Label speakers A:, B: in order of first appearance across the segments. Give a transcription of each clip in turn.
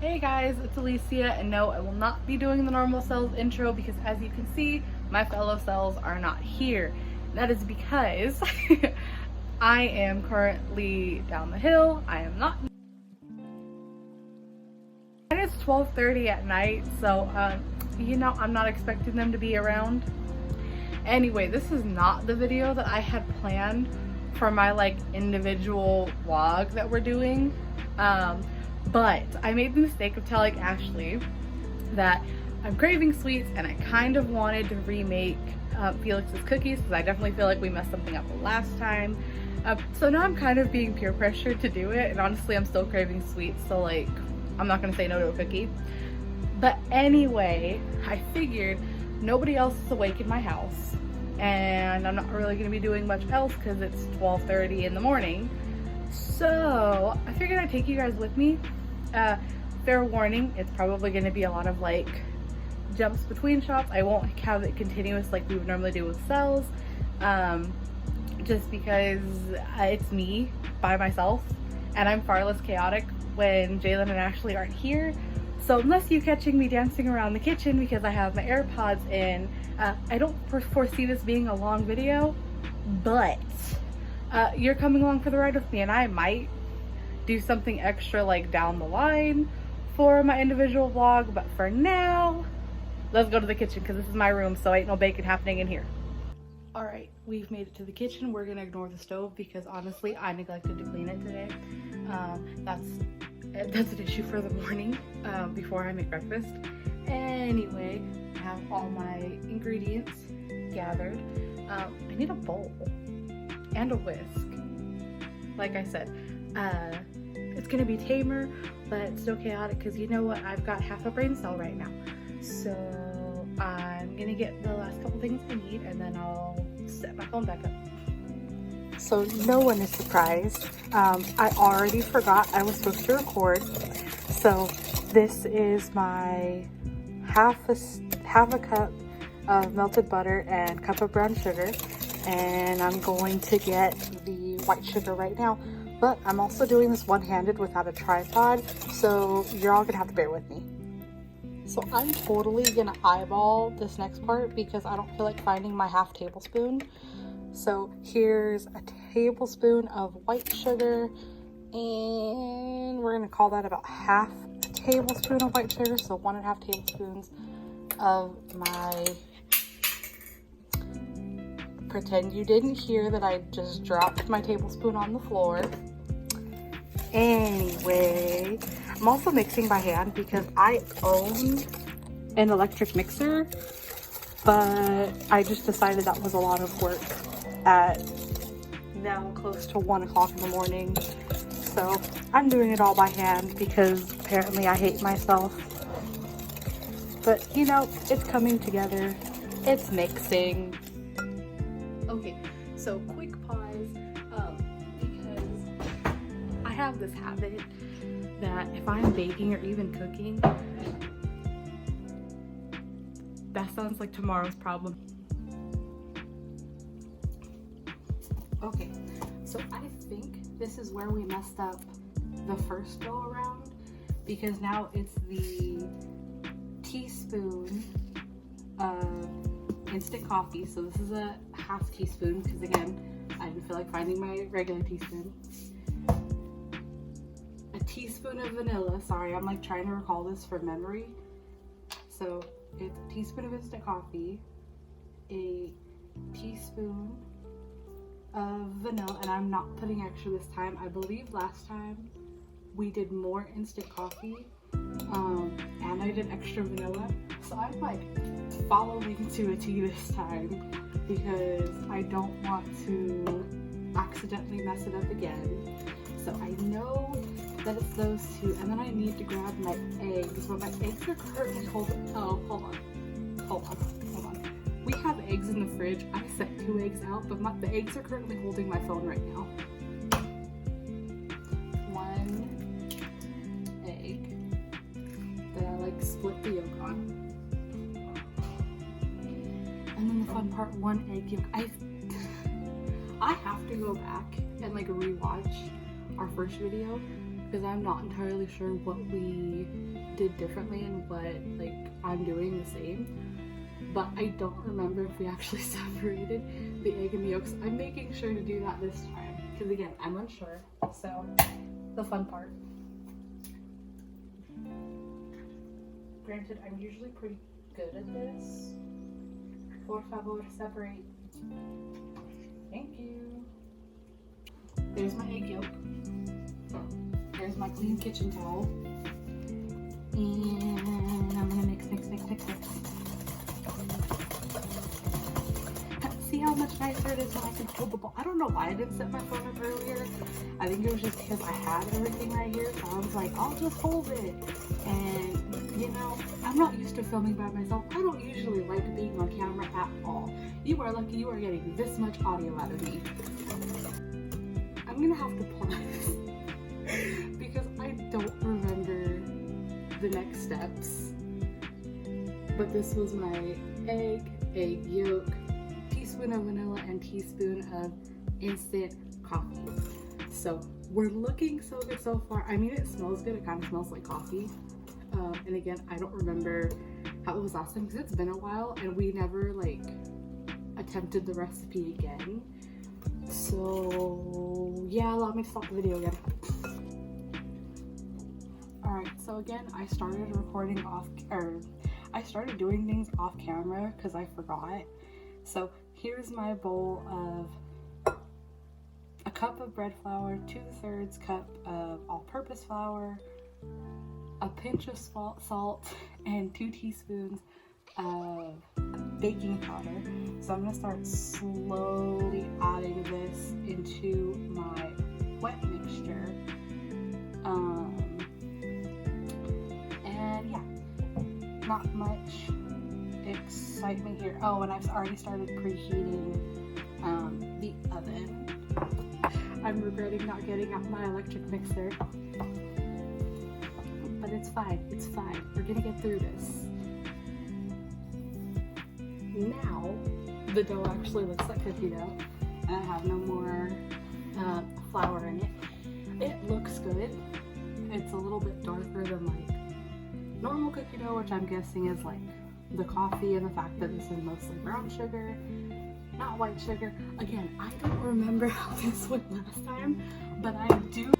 A: Hey guys, it's Alicia, and no, I will not be doing the normal cells intro because as you can see, my fellow cells are not here. That is because I am currently down the hill. I am not. And it's 12:30 at night, so I'm not expecting them to be around. Anyway, this is not the video that I had planned for my individual vlog that we're doing. But I made the mistake of telling Ashley that I'm craving sweets and I kind of wanted to remake Felix's cookies because I definitely feel like we messed something up the last time. So now I'm kind of being peer pressured to do it, and honestly I'm still craving sweets, so I'm not gonna say no to a cookie. But anyway, I figured nobody else is awake in my house and I'm not really gonna be doing much else because it's 12:30 in the morning. So I figured I'd take you guys with me. Fair warning, it's probably going to be a lot of jumps between shops. I won't have it continuous like we would normally do with cells, just because it's me by myself and I'm far less chaotic when Jalen and Ashley aren't here. So unless you catching me dancing around the kitchen because I have my AirPods in, I don't foresee this being a long video, but you're coming along for the ride with me, and I might do something extra down the line for my individual vlog, but for now, let's go to the kitchen because this is my room, so ain't no bacon happening in here. All right, we've made it to the kitchen. We're gonna ignore the stove because honestly, I neglected to clean it today. That's an issue for the morning before I make breakfast. Anyway, I have all my ingredients gathered. I need a bowl and a whisk. Like I said, it's gonna be tamer, but still chaotic because you know what? I've got half a brain cell right now. So I'm gonna get the last couple things I need and then I'll set my phone back up. So no one is surprised. I already forgot I was supposed to record. So this is my half a cup of melted butter and cup of brown sugar. And I'm going to get the white sugar right now, but I'm also doing this one-handed without a tripod, so you're all gonna have to bear with me. So I'm totally gonna eyeball this next part because I don't feel like finding my half tablespoon. So here's a tablespoon of white sugar, and we're gonna call that about half a tablespoon of white sugar, so 1.5 tablespoons of my... Pretend you didn't hear that I just dropped my tablespoon on the floor. Anyway, I'm also mixing by hand because I own an electric mixer, but I just decided that was a lot of work at now close to 1 o'clock in the morning. So I'm doing it all by hand because apparently I hate myself. But you know, it's coming together. It's mixing. Okay, so quick pause, because I have this habit that if I'm baking or even cooking, that sounds like tomorrow's problem. Okay, so I think this is where we messed up the first go around, because now it's the teaspoon of instant coffee. So this is a half teaspoon because again, I didn't feel like finding my regular teaspoon. A teaspoon of vanilla. Sorry, I'm trying to recall this from memory. So it's a teaspoon of instant coffee, a teaspoon of vanilla, and I'm not putting extra this time. I believe last time we did more instant coffee and I did extra vanilla, so I'm following to a T this time because I don't want to accidentally mess it up again. So I know that it's those two, and then I need to grab my eggs, but my eggs are currently hold on. We have eggs in the fridge. I set 2 eggs out, but the eggs are currently holding my phone right now. 1 egg that I split the yolk on. And then the fun part, 1 egg yolk. I have to go back and rewatch our first video because I'm not entirely sure what we did differently and what like I'm doing the same. But I don't remember if we actually separated the egg and the yolks. I'm making sure to do that this time because again, I'm unsure. So the fun part. Granted, I'm usually pretty good at this. Por favor, separate. Thank you. There's my egg yolk. There's my clean kitchen towel. And I'm gonna mix. See how much nicer it is when I can hold the bowl. I don't know why I didn't set my phone up earlier. I think it was just because I had everything right here. So I was like, I'll just hold it. And you know, I'm not used to filming by myself. I don't usually like being on camera at all. You are lucky you are getting this much audio out of me. I'm gonna have to pause because I don't remember the next steps. But this was my egg yolk, teaspoon of vanilla, and teaspoon of instant coffee. So we're looking so good so far. I mean, it smells good. It kind of smells like coffee. And again, I don't remember how it was last time because it's been a while and we never like attempted the recipe again. So yeah, allow me to stop the video again. Alright, so again, I started recording I started doing things off camera because I forgot. So here's my bowl of a cup of bread flour, 2/3 cup of all-purpose flour, a pinch of salt, and 2 teaspoons of baking powder. So I'm gonna start slowly adding this into my wet mixture. And yeah, not much excitement here. Oh, and I've already started preheating the oven. I'm regretting not getting out my electric mixer. But it's fine, it's fine. We're gonna get through this. Now, the dough actually looks like cookie dough, and I have no more flour in it. It looks good. It's a little bit darker than like normal cookie dough, which I'm guessing is like the coffee and the fact that this is mostly brown sugar, not white sugar. Again, I don't remember how this went last time, but I do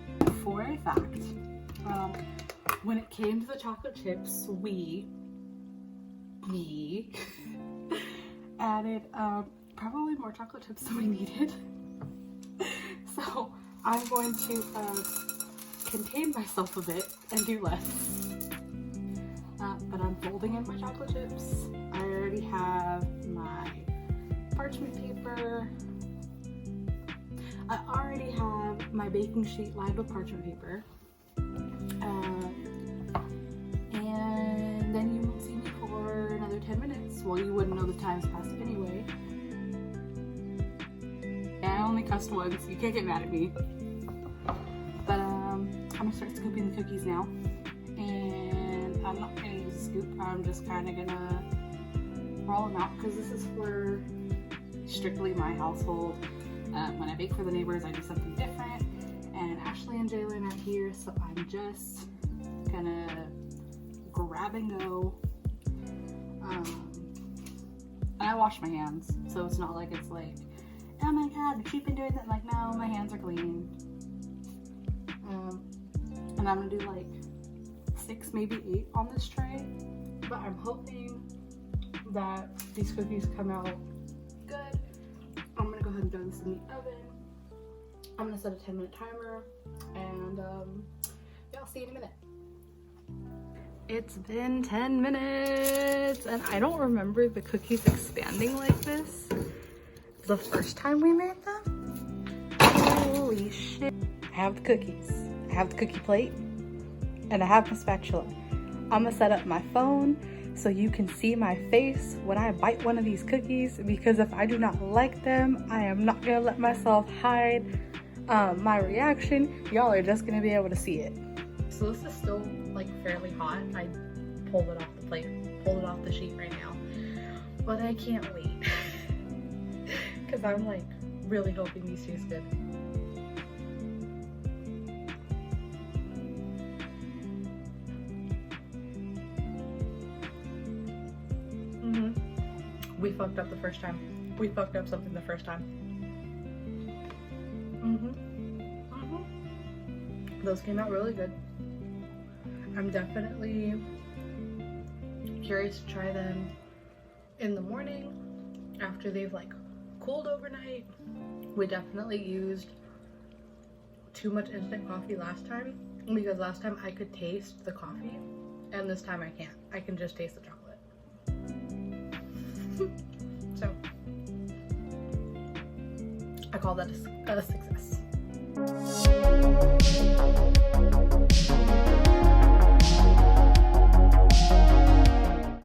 A: for a fact. When it came to the chocolate chips, me, added probably more chocolate chips than we needed. So I'm going to contain myself a bit and do less. But I'm folding in my chocolate chips. I already have my parchment paper. I already have my baking sheet lined with parchment paper. And then you won't see me for another 10 minutes. Well, you wouldn't know the time's passed anyway. I only cussed once, you can't get mad at me. But I'm gonna start scooping the cookies now. And I'm not gonna use a scoop, I'm just kinda gonna roll them out because this is for strictly my household. When I bake for the neighbors, I do something different. And Ashley and Jalen are here, so I'm just gonna grab and go. And I wash my hands, so it's not like it's like, oh my god, but you've been doing that. Like, no, my hands are clean. And I'm gonna do like 6, maybe 8 on this tray. But I'm hoping that these cookies come out good. I'm gonna go ahead and throw this in the oven. I'm gonna set a 10-minute timer, and yeah, I'll see you in a minute. It's been 10 minutes, and I don't remember the cookies expanding like this the first time we made them. Holy shit. I have the cookies, I have the cookie plate, and I have my spatula. I'm gonna set up my phone so you can see my face when I bite one of these cookies, because if I do not like them, I am not gonna let myself hide my reaction. Y'all are just gonna be able to see it. So this is still like fairly hot. I pulled it off the plate, pulled it off the sheet right now, but I can't wait because I'm like really hoping these taste good. We fucked up the first time. We fucked up something the first time. Those came out really good. I'm definitely curious to try them in the morning after they've like cooled overnight. We definitely used too much instant coffee last time because last time I could taste the coffee and this time I can't. I can just taste the chocolate. So I call that a success.